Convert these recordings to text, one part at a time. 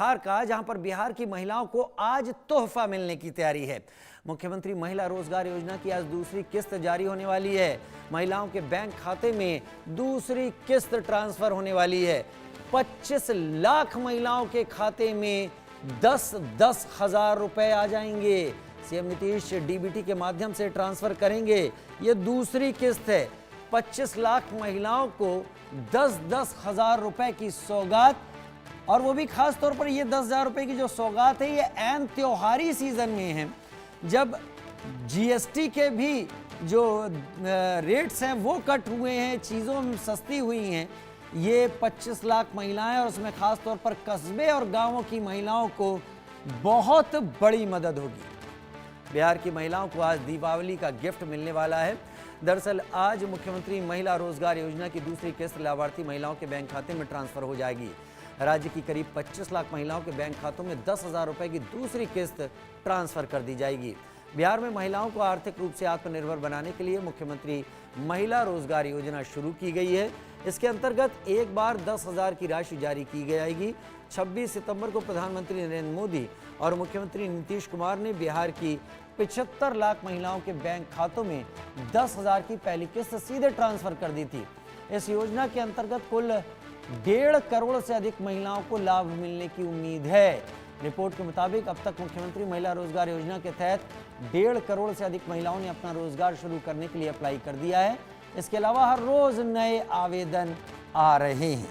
बिहार का, जहां पर बिहार की महिलाओं को आज तोहफा मिलने की तैयारी है। मुख्यमंत्री महिला रोजगार योजना की आज दूसरी किस्त जारी होने वाली है। महिलाओं के बैंक खाते में दूसरी किस्त ट्रांसफर होने वाली है। 25 लाख महिलाओं के खाते में 10-10 हजार रुपए आ जाएंगे। सीएम नीतीश डीबीटी के माध्यम से ट्रांसफर करेंगे। ये दूसरी किस्त है। 25 लाख महिलाओं को 10-10 हजार रुपए की सौगात, और वो भी खास तौर पर ये 10,000 रुपए की जो सौगात है ये ऐन त्योहारी सीजन में है, जब जीएसटी के भी जो रेट्स हैं वो कट हुए हैं, चीज़ों में सस्ती हुई हैं। ये 25 लाख महिलाएं, और उसमें खास तौर पर कस्बे और गांवों की महिलाओं को बहुत बड़ी मदद होगी। बिहार की महिलाओं को आज दीपावली का गिफ्ट मिलने वाला है। दरअसल आज मुख्यमंत्री महिला रोजगार योजना की दूसरी किस्त लाभार्थी महिलाओं के बैंक खाते में ट्रांसफर हो जाएगी। राज्य की करीब 25 लाख महिलाओं के बैंक खातों में 10,000 रुपए की दूसरी किस्त ट्रांसफर कर दी जाएगी। बिहार में महिलाओं को आर्थिक रूप से आत्मनिर्भर बनाने के लिए मुख्यमंत्री महिला रोजगार योजना शुरू की गई है। इसके अंतर्गत एक बार 10,000 की राशि जारी की जाएगी। 26 सितंबर को प्रधानमंत्री नरेंद्र मोदी और मुख्यमंत्री नीतीश कुमार ने बिहार की 75 लाख महिलाओं के बैंक खातों में 10,000 की पहली किस्त सीधे ट्रांसफर कर दी थी। इस योजना के अंतर्गत कुल 1.5 करोड़ से अधिक महिलाओं को लाभ मिलने की उम्मीद है। रिपोर्ट के मुताबिक अब तक मुख्यमंत्री महिला रोजगार योजना के तहत 1.5 करोड़ से अधिक महिलाओं ने अपना रोजगार शुरू करने के लिए अप्लाई कर दिया है। इसके अलावा हर रोज नए आवेदन आ रहे हैं।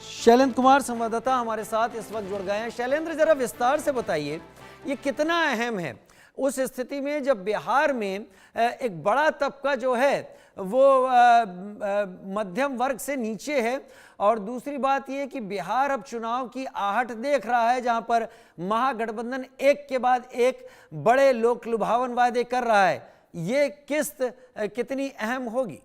शैलेंद्र कुमार संवाददाता हमारे साथ इस वक्त जुड़ गए हैं। शैलेंद्र, जरा विस्तार से बताइए ये कितना अहम है उस स्थिति में जब बिहार में एक बड़ा तबका जो है वो मध्यम वर्ग से नीचे है, और दूसरी बात यह कि बिहार अब चुनाव की आहट देख रहा है, जहां पर महागठबंधन एक के बाद एक बड़े लोक लुभावन वादे कर रहा है। ये किस्त कितनी अहम होगी?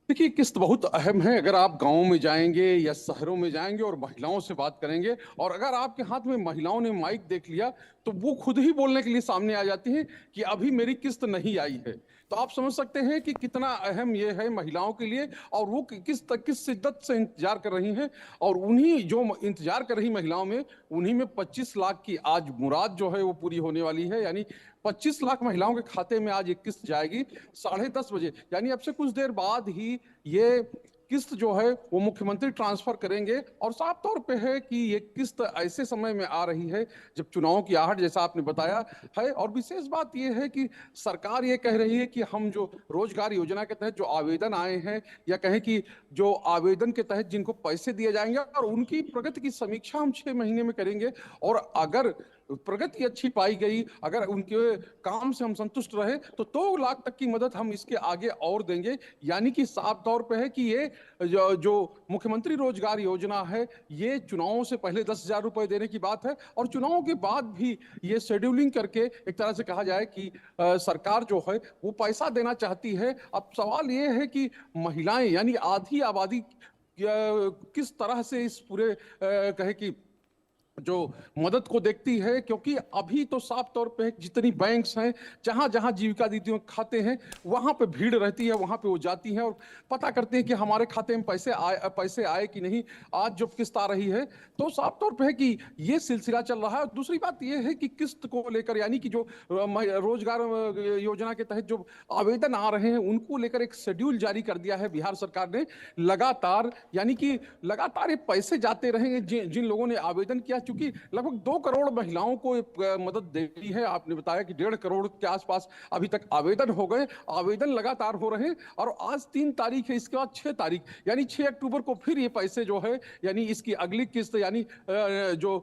देखिए, किस्त बहुत अहम है। अगर आप गांवों में जाएंगे या शहरों में जाएंगे और महिलाओं से बात करेंगे, और अगर आपके हाथ में महिलाओं ने माइक देख लिया तो वो खुद ही बोलने के लिए सामने आ जाती हैं कि अभी मेरी किस्त नहीं आई है। तो आप समझ सकते हैं कि कितना अहम ये है महिलाओं के लिए, और वो किस शिद्दत से इंतजार कर रही हैं। और उन्हीं जो इंतजार कर रही महिलाओं में, उन्हीं में 25 लाख की आज मुराद जो है वो पूरी होने वाली है। यानी 25 लाख महिलाओं के खाते में आज एक किस्त जाएगी 10:30 बजे, यानी अब से कुछ देर बाद ही ये किस्त जो है वो मुख्यमंत्री ट्रांसफर करेंगे। और साफ तौर पे है कि ये किस्त ऐसे समय में आ रही है जब चुनाव की आहट, जैसा आपने बताया है। और विशेष बात ये है कि सरकार ये कह रही है कि हम जो रोजगार योजना के तहत जो आवेदन आए हैं, या कहें कि जो आवेदन के तहत जिनको पैसे दिए जाएंगे, और उनकी प्रगति की समीक्षा हम 6 महीने में करेंगे। और अगर प्रगति अच्छी पाई गई, अगर उनके काम से हम संतुष्ट रहे, तो 2 लाख तक की मदद हम इसके आगे और देंगे। यानी कि साफ तौर पे है कि ये जो मुख्यमंत्री रोजगार योजना है, ये चुनावों से पहले 10,000 रुपए देने की बात है, और चुनावों के बाद भी ये शेड्यूलिंग करके एक तरह से कहा जाए कि सरकार जो है वो पैसा देना चाहती है। अब सवाल ये है कि महिलाएं यानी आधी आबादी किस तरह से इस पूरे कहे कि जो मदद को देखती है, क्योंकि अभी तो साफ तौर पे जितनी बैंक्स हैं, जहां जहां जीविका दीदियों खाते हैं, वहां पे भीड़ रहती है। वहां पे वो जाती हैं और पता करते हैं कि हमारे खाते में पैसे आए कि नहीं। आज जब किस्त आ रही है तो साफ तौर पे है कि ये सिलसिला चल रहा है। और दूसरी बात ये है कि किस्त को लेकर, यानी कि जो रोजगार योजना के तहत जो आवेदन आ रहे हैं, उनको लेकर एक शेड्यूल जारी कर दिया है बिहार सरकार ने। लगातार यानी कि लगातार ये पैसे जाते रहेंगे जिन लोगों ने आवेदन किया। क्योंकि लगभग 2 करोड़ महिलाओं को मदद देनी है। आपने बताया कि 1.5 करोड़ के आसपास अभी तक आवेदन हो गए। आवेदन लगातार हो रहे हैं, और आज 3 तारीख है, इसके बाद 6 तारीख यानी 6 अक्टूबर को फिर ये पैसे जो है, यानी इसकी अगली किस्त, यानी जो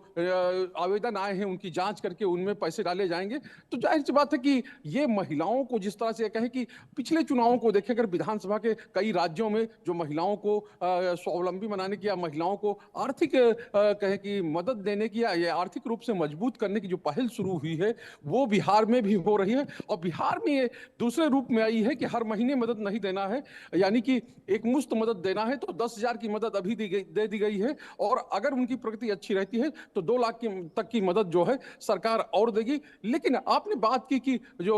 आवेदन आए हैं उनकी जांच करके उनमें पैसे डाले जाएंगे। तो जाहिर सी बात है कि ये महिलाओं को, जिस तरह से कहें कि पिछले चुनावों को देखें, अगर विधानसभा के कई राज्यों में जो महिलाओं को स्वावलंबी बनाने की या महिलाओं को आर्थिक कहें कि मदद देने की या ये आर्थिक रूप से मजबूत करने की जो पहल शुरू हुई है वो बिहार में भी हो रही है। और बिहार में ये दूसरे रूप में आई है कि हर महीने मदद नहीं देना है, यानी कि एक मुश्त मदद देना है। तो 10,000 की मदद अभी दे दी गई है, और अगर उनकी प्रगति अच्छी रहती है तो 2 लाख तक की मदद जो है सरकार और देगी। लेकिन आपने बात की कि जो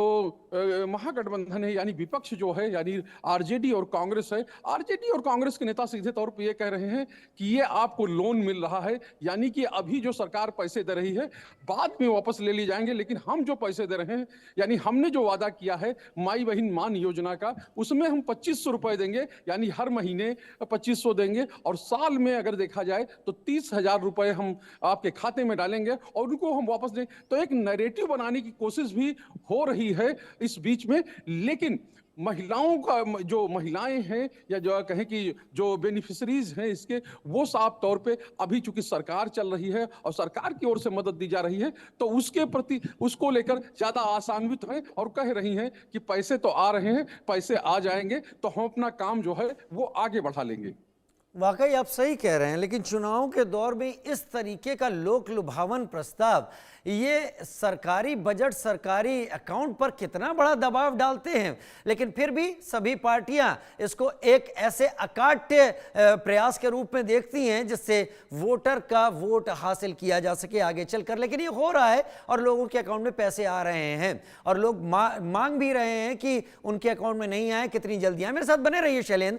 महागठबंधन है, यानी विपक्ष जो है, यानी आरजेडी और कांग्रेस है, आरजेडी और कांग्रेस के नेता सीधे तौर पर यह कह रहे हैं कि ये आपको लोन मिल रहा है, यानी कि अभी जो सरकार पैसे दे रही है बाद में वापस ले लिए जाएंगे, लेकिन हम जो पैसे दे रहे हैं, यानी हमने जो वादा किया है माई बहन मान योजना का, उसमें हम 2500 रुपए देंगे, यानी हर महीने 2500 देंगे, और साल में अगर देखा जाए तो 30,000 रुपए हम आपके खाते में डालेंगे और उनको हम वापस दें। तो एक नैरेटिव बनाने की कोशिश भी हो रही है इस बीच में। लेकिन महिलाओं का, जो महिलाएं हैं या जो कहें कि जो बेनिफिशरीज हैं इसके, वो साफ तौर पे अभी चूंकि सरकार चल रही है और सरकार की ओर से मदद दी जा रही है, तो उसके प्रति, उसको लेकर ज्यादा आशान्वित हैं और कह रही हैं कि पैसे तो आ रहे हैं, पैसे आ जाएंगे तो हम अपना काम जो है वो आगे बढ़ा लेंगे। वाकई आप सही कह रहे हैं, लेकिन चुनाव के दौर में इस तरीके का लोक लुभावन प्रस्ताव ये सरकारी बजट, सरकारी अकाउंट पर कितना बड़ा दबाव डालते हैं। लेकिन फिर भी सभी पार्टियां इसको एक ऐसे अकाट्य प्रयास के रूप में देखती हैं जिससे वोटर का वोट हासिल किया जा सके आगे चलकर। लेकिन ये हो रहा है और लोगों के अकाउंट में पैसे आ रहे हैं और लोग मांग भी रहे हैं कि उनके अकाउंट में नहीं आए, कितनी जल्दी आए। मेरे साथ बने रहिए शैलेंद्र।